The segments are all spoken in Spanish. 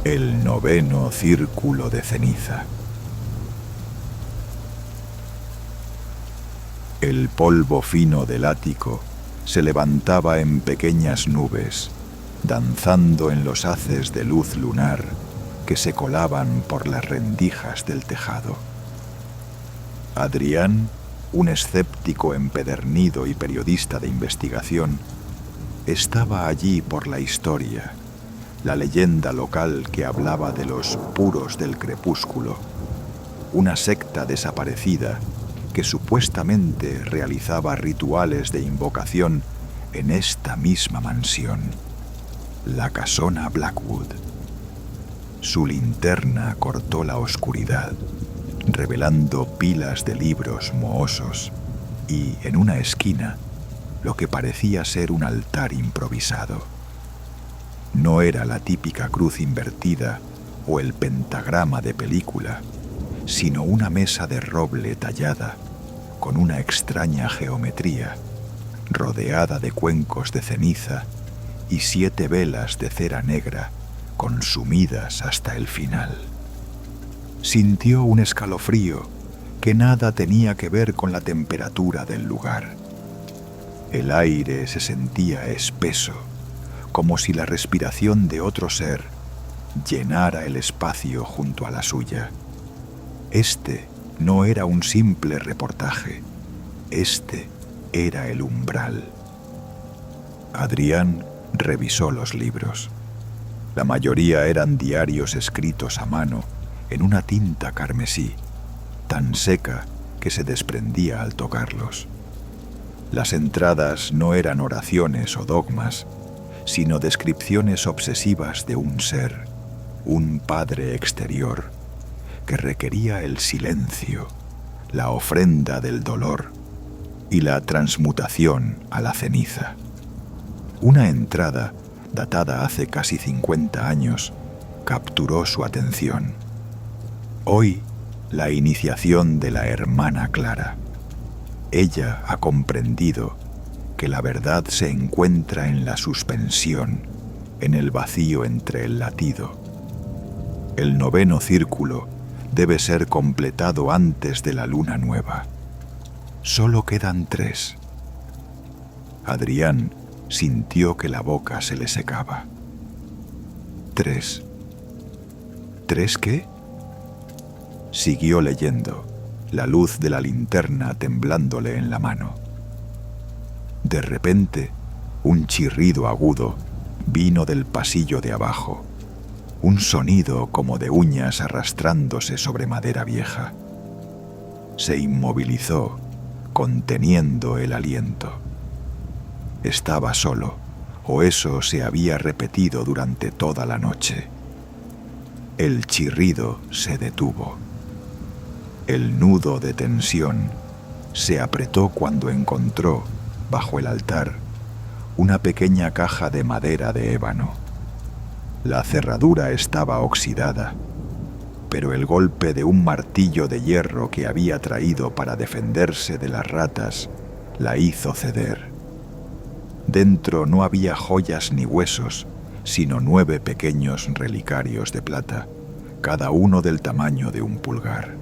El noveno círculo de ceniza. El polvo fino del ático se levantaba en pequeñas nubes, danzando en los haces de luz lunar que se colaban por las rendijas del tejado. Adrián, un escéptico empedernido y periodista de investigación, estaba allí por la historia, la leyenda local que hablaba de los puros del crepúsculo, una secta desaparecida que supuestamente realizaba rituales de invocación en esta misma mansión, la casona Blackwood. Su linterna cortó la oscuridad, revelando pilas de libros mohosos y, en una esquina, lo que parecía ser un altar improvisado. No era la típica cruz invertida o el pentagrama de película, sino una mesa de roble tallada con una extraña geometría, rodeada de cuencos de ceniza y 7 velas de cera negra consumidas hasta el final. Sintió un escalofrío que nada tenía que ver con la temperatura del lugar. El aire se sentía espeso, como si la respiración de otro ser llenara el espacio junto a la suya. Este no era un simple reportaje, este era el umbral. Adrián revisó los libros. La mayoría eran diarios escritos a mano en una tinta carmesí, tan seca que se desprendía al tocarlos. Las entradas no eran oraciones o dogmas, sino descripciones obsesivas de un ser, un padre exterior, que requería el silencio, la ofrenda del dolor y la transmutación a la ceniza. Una entrada, datada hace casi 50 años, capturó su atención. Hoy, la iniciación de la hermana Clara. Ella ha comprendido que la verdad se encuentra en la suspensión, en el vacío entre el latido. El noveno círculo debe ser completado antes de la luna nueva. Solo quedan 3. Adrián sintió que la boca se le secaba. 3. ¿3 qué? Siguió leyendo, la luz de la linterna temblándole en la mano. De repente, un chirrido agudo vino del pasillo de abajo, un sonido como de uñas arrastrándose sobre madera vieja. Se inmovilizó, conteniendo el aliento. Estaba solo, o eso se había repetido durante toda la noche. El chirrido se detuvo. El nudo de tensión se apretó cuando encontró, bajo el altar, una pequeña caja de madera de ébano. La cerradura estaba oxidada, pero el golpe de un martillo de hierro que había traído para defenderse de las ratas la hizo ceder. Dentro no había joyas ni huesos, sino 9 pequeños relicarios de plata, cada uno del tamaño de un pulgar.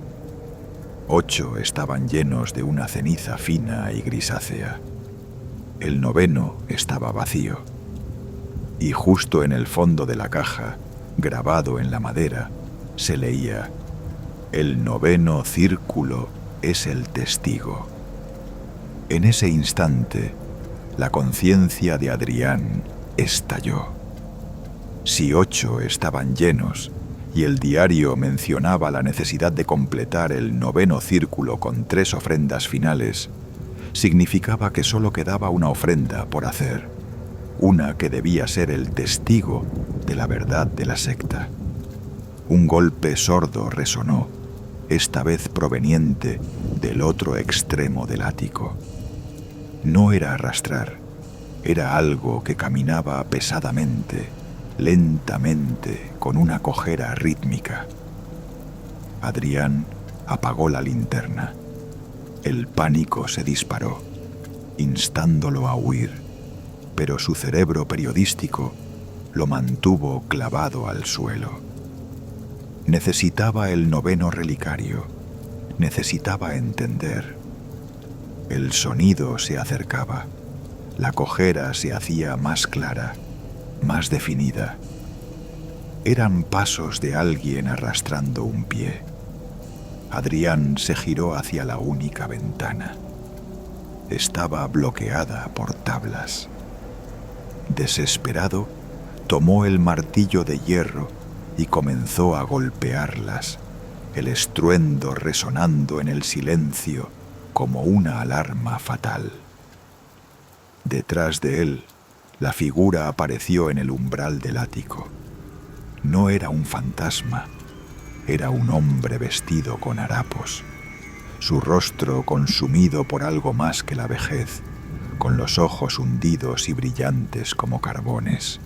8 estaban llenos de una ceniza fina y grisácea. El noveno estaba vacío. Y justo en el fondo de la caja, grabado en la madera, se leía: el noveno círculo es el testigo. En ese instante, la conciencia de Adrián estalló. Si 8 estaban llenos y el diario mencionaba la necesidad de completar el noveno círculo con 3 ofrendas finales, significaba que solo quedaba una ofrenda por hacer, una que debía ser el testigo de la verdad de la secta. Un golpe sordo resonó, esta vez proveniente del otro extremo del ático. No era arrastrar, era algo que caminaba pesadamente, lentamente, con una cojera rítmica. Adrián apagó la linterna. El pánico se disparó, instándolo a huir, pero su cerebro periodístico lo mantuvo clavado al suelo. Necesitaba el noveno relicario. Necesitaba entender. El sonido se acercaba. La cojera se hacía más clara, más definida. Eran pasos de alguien arrastrando un pie. Adrián se giró hacia la única ventana. Estaba bloqueada por tablas. Desesperado, tomó el martillo de hierro y comenzó a golpearlas, el estruendo resonando en el silencio como una alarma fatal. Detrás de él, la figura apareció en el umbral del ático. No era un fantasma, era un hombre vestido con harapos, su rostro consumido por algo más que la vejez, con los ojos hundidos y brillantes como carbones.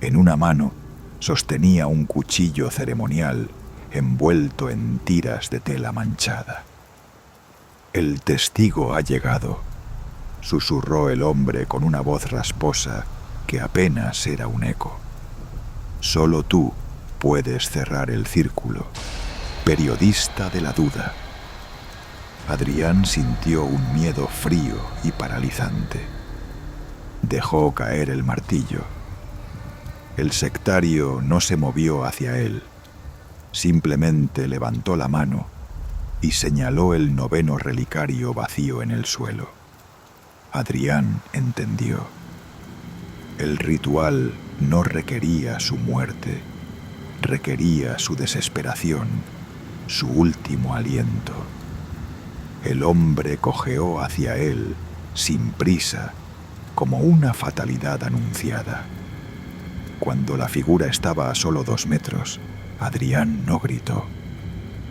En una mano sostenía un cuchillo ceremonial envuelto en tiras de tela manchada. «El testigo ha llegado», susurró el hombre con una voz rasposa que apenas era un eco. «Solo tú puedes cerrar el círculo, periodista de la duda». Adrián sintió un miedo frío y paralizante. Dejó caer el martillo. El sectario no se movió hacia él. Simplemente levantó la mano y señaló el noveno relicario vacío en el suelo. Adrián entendió. El ritual no requería su muerte, requería su desesperación, su último aliento. El hombre cojeó hacia él, sin prisa, como una fatalidad anunciada. Cuando la figura estaba a solo 2 metros, Adrián no gritó,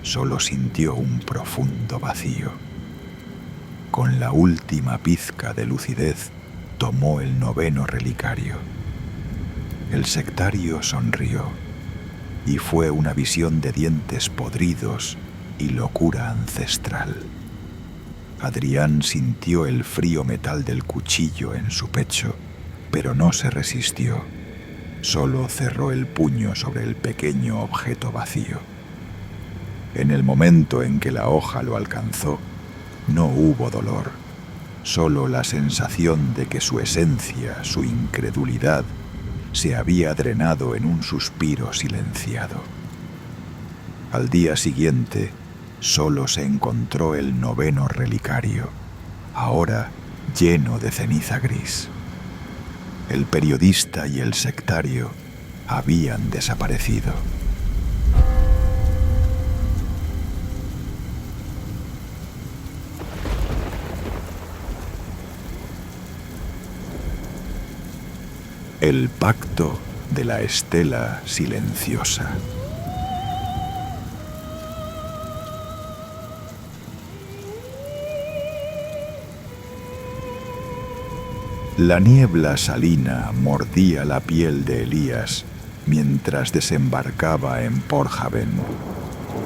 solo sintió un profundo vacío. Con la última pizca de lucidez, tomó el noveno relicario. El sectario sonrió, y fue una visión de dientes podridos y locura ancestral. Adrián sintió el frío metal del cuchillo en su pecho, pero no se resistió. Solo cerró el puño sobre el pequeño objeto vacío. En el momento en que la hoja lo alcanzó, no hubo dolor, solo la sensación de que su esencia, su incredulidad, se había drenado en un suspiro silenciado. Al día siguiente, solo se encontró el noveno relicario, ahora lleno de ceniza gris. El periodista y el sectario habían desaparecido. El pacto de la estela silenciosa. La niebla salina mordía la piel de Elías mientras desembarcaba en Porthaven,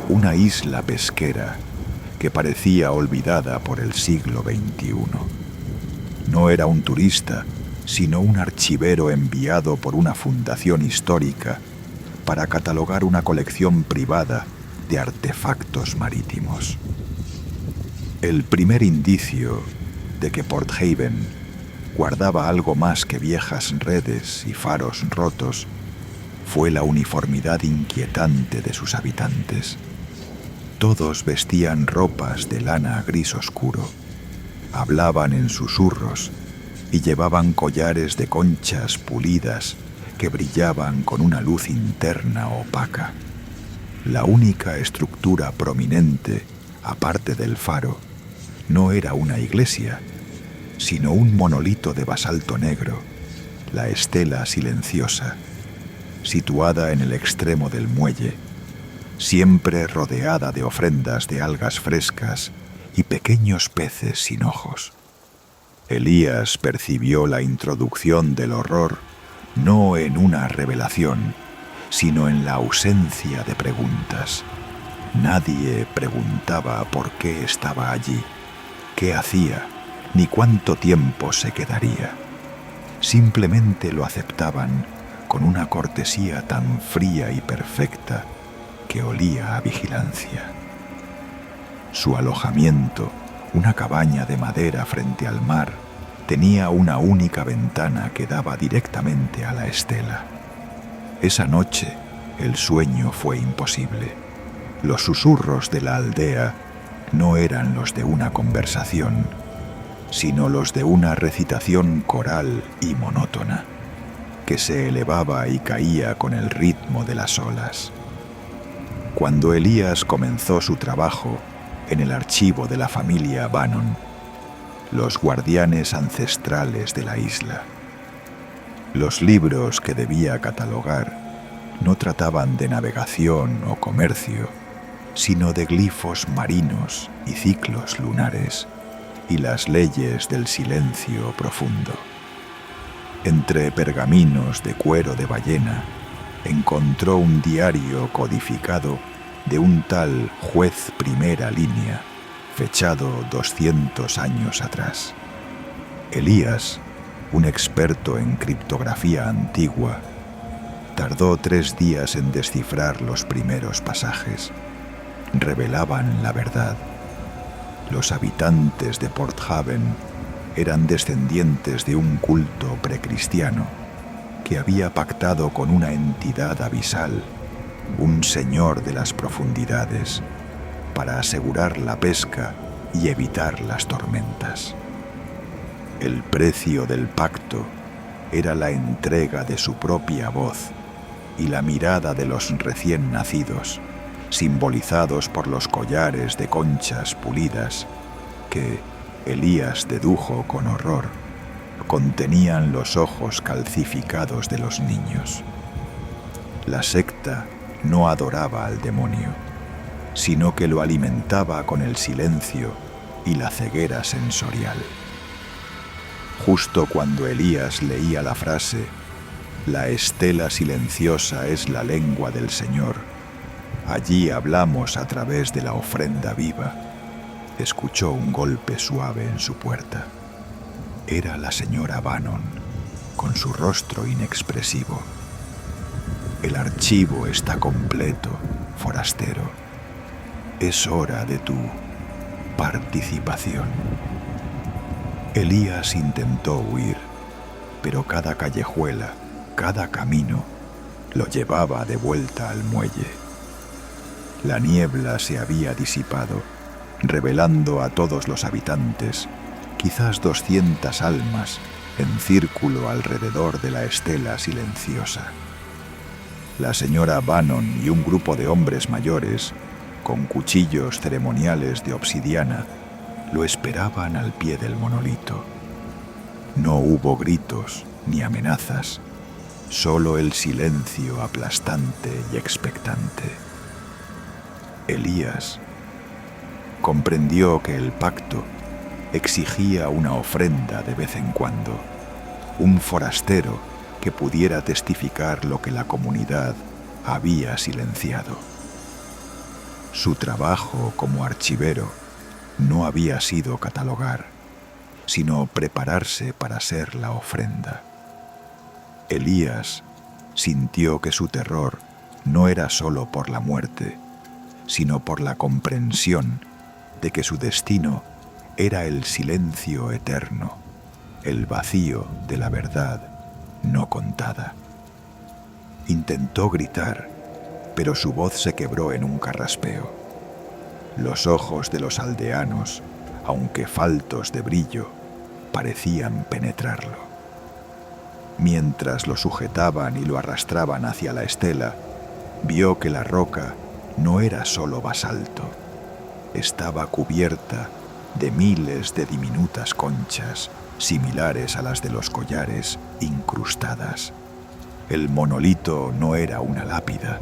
una isla pesquera que parecía olvidada por el siglo XXI. No era un turista, sino un archivero enviado por una fundación histórica para catalogar una colección privada de artefactos marítimos. El primer indicio de que Porthaven guardaba algo más que viejas redes y faros rotos fue la uniformidad inquietante de sus habitantes. Todos vestían ropas de lana gris oscuro, hablaban en susurros y llevaban collares de conchas pulidas que brillaban con una luz interna opaca. La única estructura prominente, aparte del faro, no era una iglesia, sino un monolito de basalto negro, la estela silenciosa, situada en el extremo del muelle, siempre rodeada de ofrendas de algas frescas y pequeños peces sin ojos. Elías percibió la introducción del horror no en una revelación, sino en la ausencia de preguntas. Nadie preguntaba por qué estaba allí, qué hacía, ni cuánto tiempo se quedaría. Simplemente lo aceptaban con una cortesía tan fría y perfecta que olía a vigilancia. Su alojamiento, una cabaña de madera frente al mar, tenía una única ventana que daba directamente a la estela. Esa noche el sueño fue imposible. Los susurros de la aldea no eran los de una conversación, sino los de una recitación coral y monótona, que se elevaba y caía con el ritmo de las olas. Cuando Elías comenzó su trabajo en el archivo de la familia Bannon, los guardianes ancestrales de la isla, los libros que debía catalogar no trataban de navegación o comercio, sino de glifos marinos y ciclos lunares y las leyes del silencio profundo. Entre pergaminos de cuero de ballena, encontró un diario codificado de un tal juez primera línea, fechado 200 años atrás. Elías, un experto en criptografía antigua, tardó 3 días en descifrar los primeros pasajes. Revelaban la verdad. Los habitantes de Port Haven eran descendientes de un culto precristiano que había pactado con una entidad abisal, un señor de las profundidades, para asegurar la pesca y evitar las tormentas. El precio del pacto era la entrega de su propia voz y la mirada de los recién nacidos, simbolizados por los collares de conchas pulidas que, Elías dedujo con horror, contenían los ojos calcificados de los niños. La secta no adoraba al demonio, sino que lo alimentaba con el silencio y la ceguera sensorial. Justo cuando Elías leía la frase «La estela silenciosa es la lengua del Señor, allí hablamos a través de la ofrenda viva», escuchó un golpe suave en su puerta. Era la señora Bannon, con su rostro inexpresivo. «El archivo está completo, forastero. Es hora de tu participación». Elías intentó huir, pero cada callejuela, cada camino, lo llevaba de vuelta al muelle. La niebla se había disipado, revelando a todos los habitantes, quizás 200 almas, en círculo alrededor de la estela silenciosa. La señora Bannon y un grupo de hombres mayores, con cuchillos ceremoniales de obsidiana, lo esperaban al pie del monolito. No hubo gritos ni amenazas, solo el silencio aplastante y expectante. Elías comprendió que el pacto exigía una ofrenda de vez en cuando, un forastero que pudiera testificar lo que la comunidad había silenciado. Su trabajo como archivero no había sido catalogar, sino prepararse para ser la ofrenda. Elías sintió que su terror no era solo por la muerte, sino por la comprensión de que su destino era el silencio eterno, el vacío de la verdad no contada. Intentó gritar, pero su voz se quebró en un carraspeo. Los ojos de los aldeanos, aunque faltos de brillo, parecían penetrarlo. Mientras lo sujetaban y lo arrastraban hacia la estela, vio que la roca no era solo basalto, estaba cubierta de miles de diminutas conchas, similares a las de los collares, incrustadas. El monolito no era una lápida,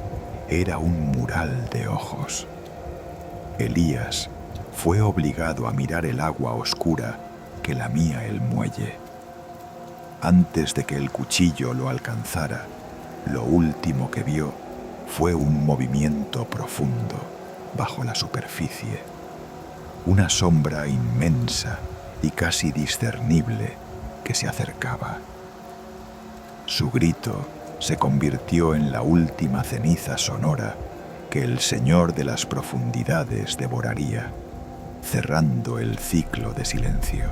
era un mural de ojos. Elías fue obligado a mirar el agua oscura que lamía el muelle. Antes de que el cuchillo lo alcanzara, lo último que vio fue un movimiento profundo bajo la superficie, una sombra inmensa y casi discernible que se acercaba. Su grito se convirtió en la última ceniza sonora que que el Señor de las profundidades devoraría, cerrando el ciclo de silencio.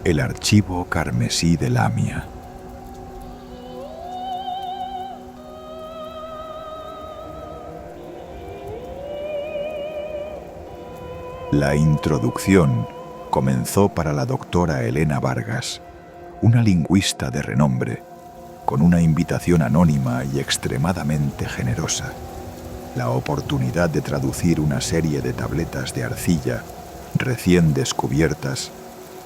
El archivo carmesí de Lamia. La introducción comenzó para la doctora Elena Vargas, una lingüista de renombre, con una invitación anónima y extremadamente generosa, la oportunidad de traducir una serie de tabletas de arcilla recién descubiertas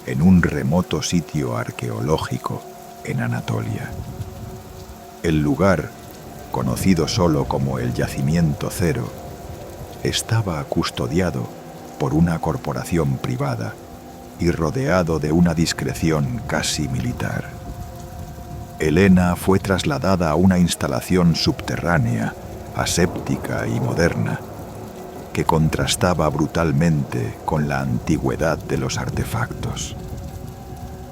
en un remoto sitio arqueológico en Anatolia. El lugar, conocido solo como el Yacimiento Cero, estaba custodiado por una corporación privada y rodeado de una discreción casi militar. Elena fue trasladada a una instalación subterránea, aséptica y moderna, que contrastaba brutalmente con la antigüedad de los artefactos.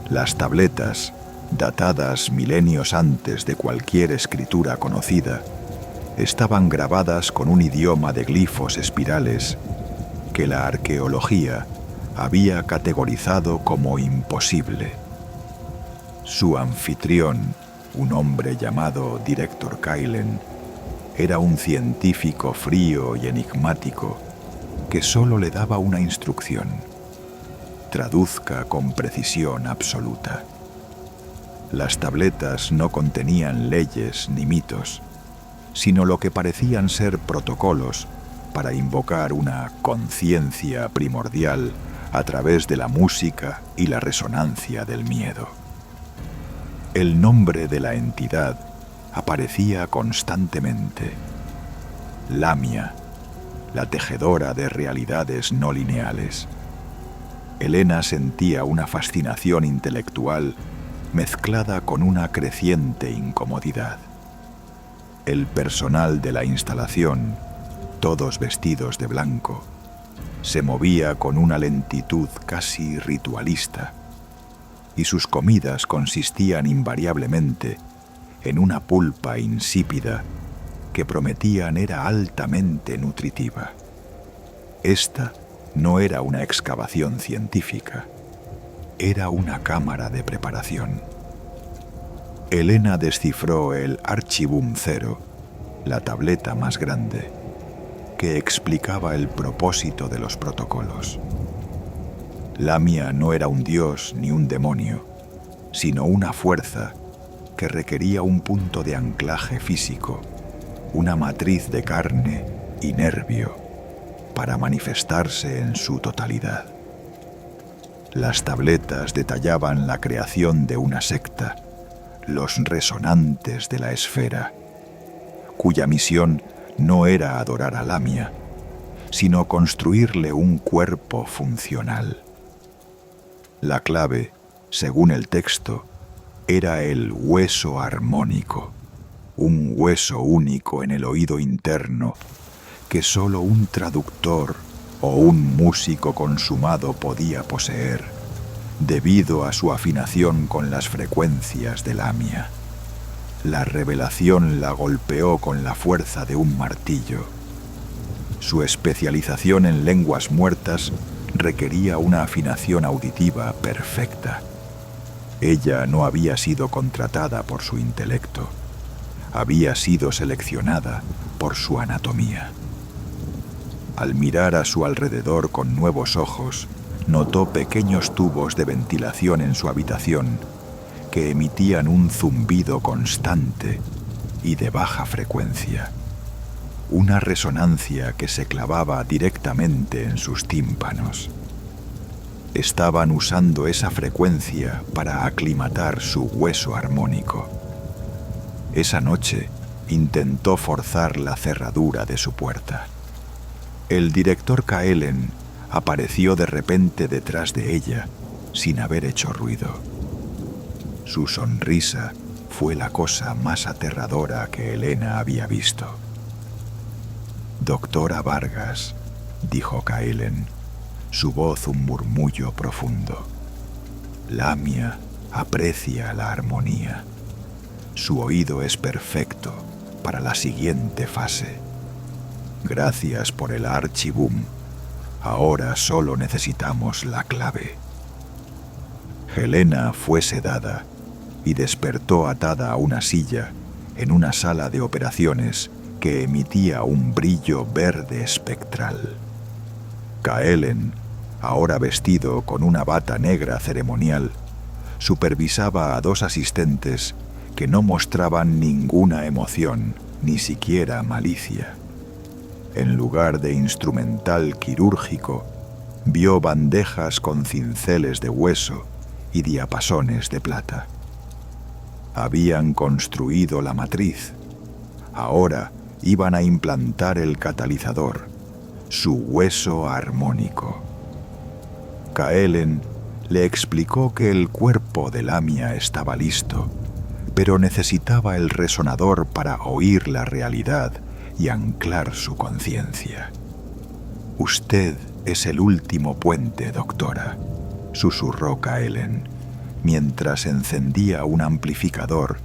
Las tabletas, datadas milenios antes de cualquier escritura conocida, estaban grabadas con un idioma de glifos espirales que la arqueología había categorizado como imposible. Su anfitrión, un hombre llamado Director Kailen, era un científico frío y enigmático que solo le daba una instrucción: traduzca con precisión absoluta. Las tabletas no contenían leyes ni mitos, sino lo que parecían ser protocolos para invocar una conciencia primordial a través de la música y la resonancia del miedo. El nombre de la entidad aparecía constantemente: Lamia, la tejedora de realidades no lineales. Elena sentía una fascinación intelectual mezclada con una creciente incomodidad. El personal de la instalación, todos vestidos de blanco, se movía con una lentitud casi ritualista, y sus comidas consistían invariablemente en una pulpa insípida que prometían era altamente nutritiva. Esta no era una excavación científica, era una cámara de preparación. Elena descifró el Archivum Cero, la tableta más grande, que explicaba el propósito de los protocolos. Lamia no era un dios ni un demonio, sino una fuerza que requería un punto de anclaje físico, una matriz de carne y nervio, para manifestarse en su totalidad. Las tabletas detallaban la creación de una secta, los resonantes de la esfera, cuya misión no era adorar a Lamia, sino construirle un cuerpo funcional. La clave, según el texto, era el hueso armónico, un hueso único en el oído interno que solo un traductor o un músico consumado podía poseer, debido a su afinación con las frecuencias de Lamia. La revelación la golpeó con la fuerza de un martillo. Su especialización en lenguas muertas requería una afinación auditiva perfecta. Ella no había sido contratada por su intelecto, había sido seleccionada por su anatomía. Al mirar a su alrededor con nuevos ojos, notó pequeños tubos de ventilación en su habitación que emitían un zumbido constante y de baja frecuencia, una resonancia que se clavaba directamente en sus tímpanos. Estaban usando esa frecuencia para aclimatar su hueso armónico. Esa noche intentó forzar la cerradura de su puerta. El director Kaelen apareció de repente detrás de ella, sin haber hecho ruido. Su sonrisa fue la cosa más aterradora que Elena había visto. «Doctora Vargas», dijo Kaelen, su voz un murmullo profundo. Lamia aprecia la armonía. Su oído es perfecto para la siguiente fase. Gracias por el archibum. Ahora solo necesitamos la clave. Helena fue sedada y despertó atada a una silla en una sala de operaciones que emitía un brillo verde espectral. Kaelen, ahora vestido con una bata negra ceremonial, supervisaba a dos asistentes que no mostraban ninguna emoción, ni siquiera malicia. En lugar de instrumental quirúrgico, vio bandejas con cinceles de hueso y diapasones de plata. Habían construido la matriz. Ahora iban a implantar el catalizador, su hueso armónico. Kaelen le explicó que el cuerpo de Lamia estaba listo, pero necesitaba el resonador para oír la realidad y anclar su conciencia. «Usted es el último puente, doctora», susurró Kaelen, mientras encendía un amplificador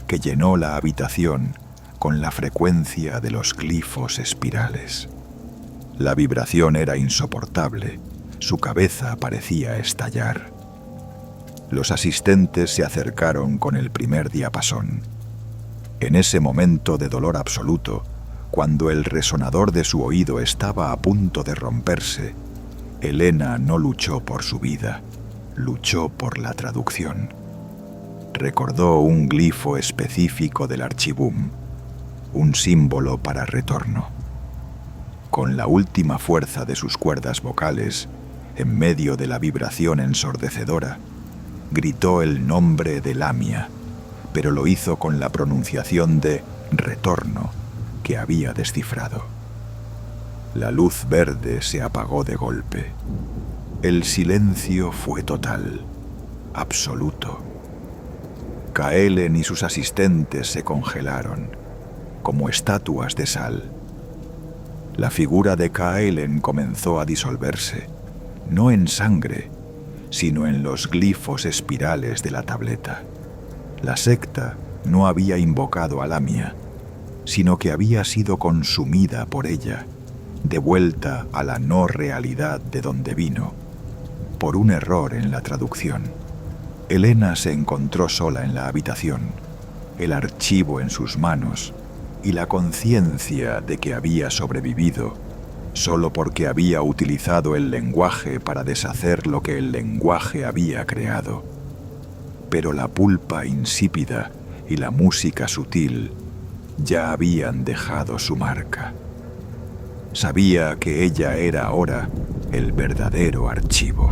que llenó la habitación con la frecuencia de los glifos espirales. La vibración era insoportable, su cabeza parecía estallar. Los asistentes se acercaron con el primer diapasón. En ese momento de dolor absoluto, cuando el resonador de su oído estaba a punto de romperse, Helena no luchó por su vida, luchó por la traducción. Recordó un glifo específico del archibum, un símbolo para retorno. Con la última fuerza de sus cuerdas vocales, en medio de la vibración ensordecedora, gritó el nombre de Lamia, pero lo hizo con la pronunciación de retorno que había descifrado. La luz verde se apagó de golpe. El silencio fue total, absoluto. Kaelen y sus asistentes se congelaron, como estatuas de sal. La figura de Kaelen comenzó a disolverse, no en sangre, sino en los glifos espirales de la tableta. La secta no había invocado a Lamia, sino que había sido consumida por ella, devuelta a la no realidad de donde vino, por un error en la traducción. Helena se encontró sola en la habitación, el archivo en sus manos y la conciencia de que había sobrevivido solo porque había utilizado el lenguaje para deshacer lo que el lenguaje había creado. Pero la pulpa insípida y la música sutil ya habían dejado su marca. Sabía que ella era ahora el verdadero archivo.